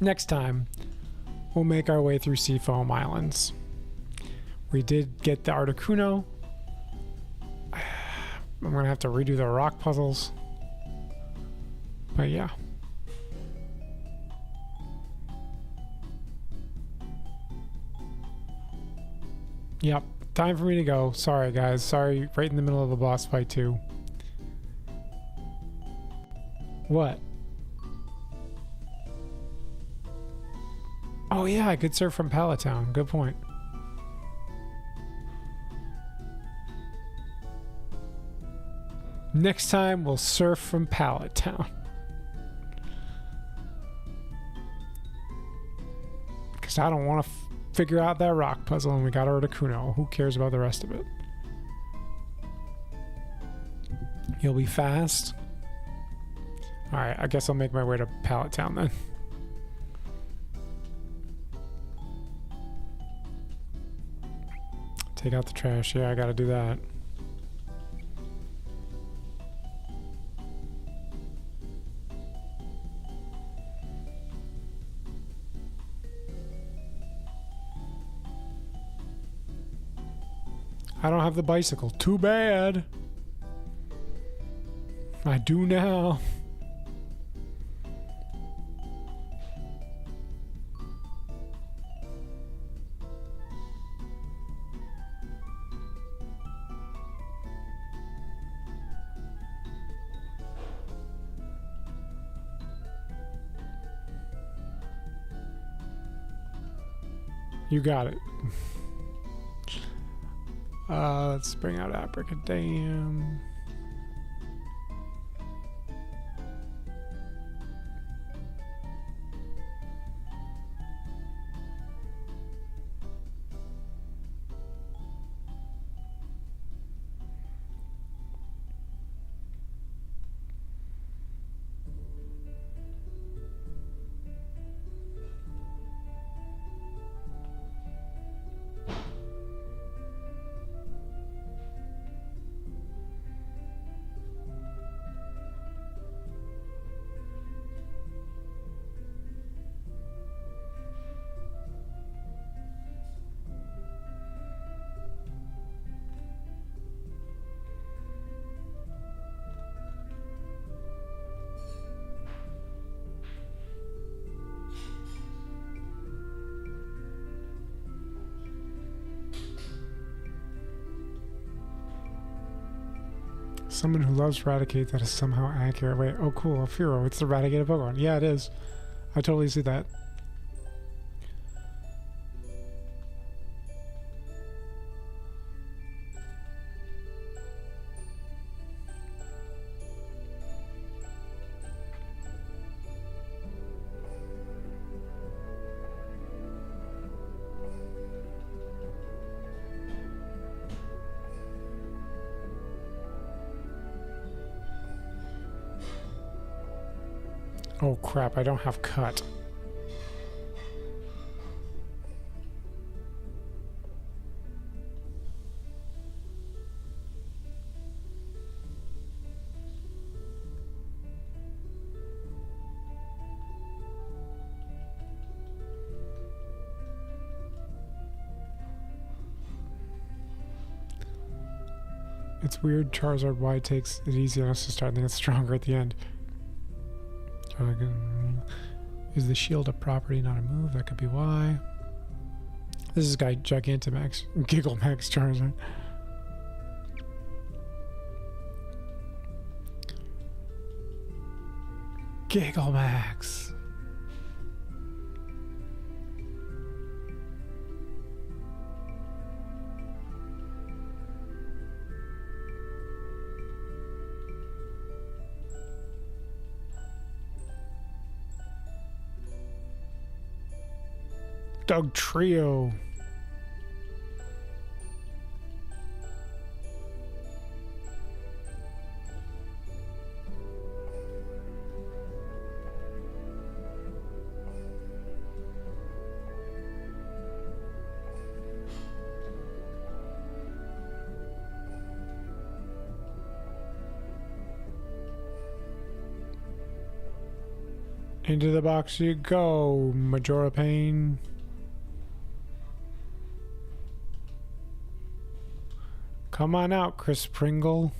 next time, we'll make our way through Seafoam Islands. We did get the Articuno. I'm gonna have to redo the rock puzzles. But yeah. Yep, time for me to go. Sorry, guys. Sorry, right in the middle of a boss fight, too. What? Oh yeah, I could surf from Palatown. Good point. Next time we'll surf from Palatown. Because I don't want to figure out that rock puzzle and we got our Articuno. Who cares about the rest of it? You'll be fast. Alright, I guess I'll make my way to Palatown then. Take out the trash. Yeah, I gotta do that. I don't have the bicycle. Too bad. I do now. You got it. Let's bring out Abracadam. Someone who loves Raticate that is somehow accurate. Wait, oh cool, a Furo. It's the Raticated Pokemon. Yeah, it is. I totally see that. Oh crap, I don't have cut. It's weird Charizard Y takes it easy on us to start and then it's stronger at the end. Is the shield a property, not a move? That could be why. This is guy Gigantamax, Gigglemax Charizard. Gigglemax. Doug Trio. Into the box you go, Majora Pain. Come on out, Chris Pringle.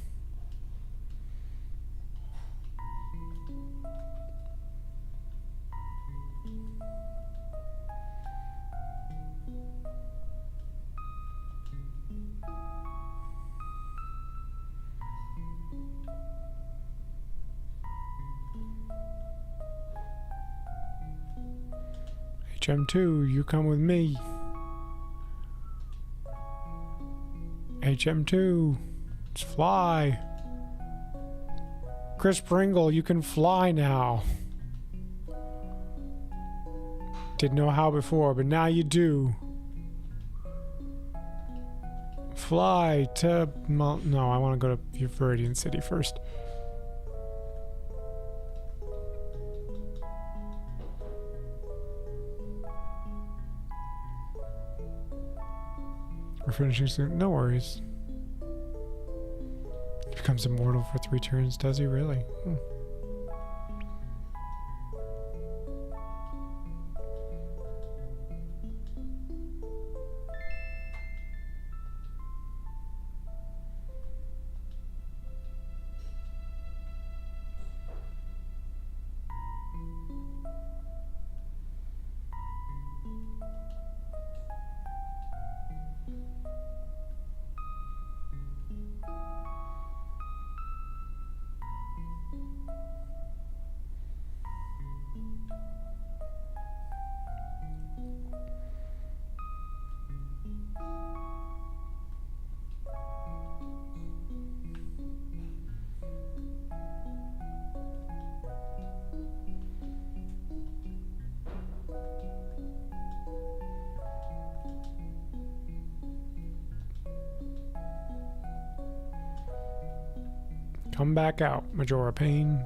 HM2, you come with me. HM2, let's fly. Chris Pringle, you can fly now. Didn't know how before, but now you do. Fly to... No, I want to go to Viridian City first. We're finishing soon. No worries. He becomes immortal for 3 turns. Does he really? Come back out, Majora Pain.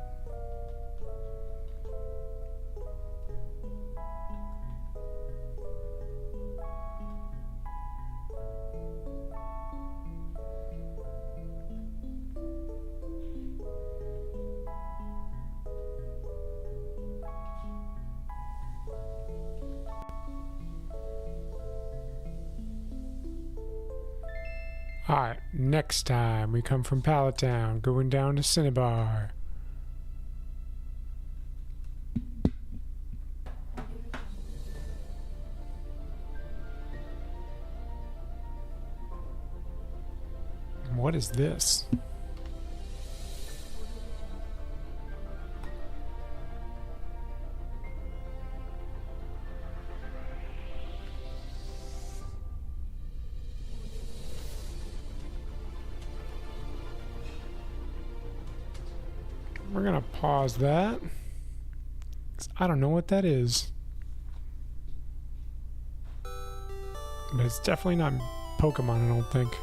Alright, next time we come from Pallet Town, going down to Cinnabar. What is this? We're gonna pause that, 'cause I don't know what that is. But it's definitely not Pokemon, I don't think.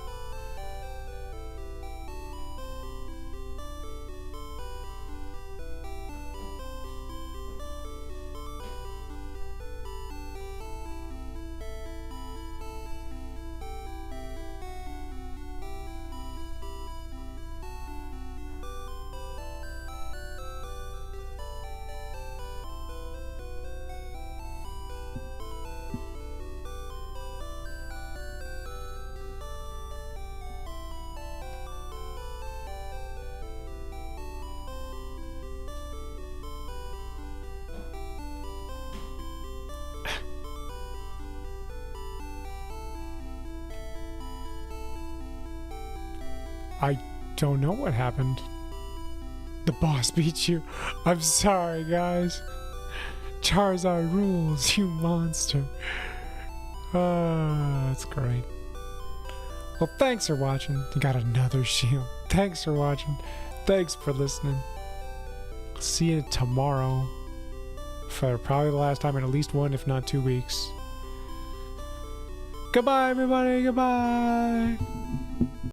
I don't know what happened. The boss beat you. I'm sorry, guys. Charizard rules, you monster. That's great. Well, thanks for watching. You got another shield. Thanks for watching. Thanks for listening. See you tomorrow. For probably the last time in at least 1, if not 2 weeks. Goodbye, everybody. Goodbye.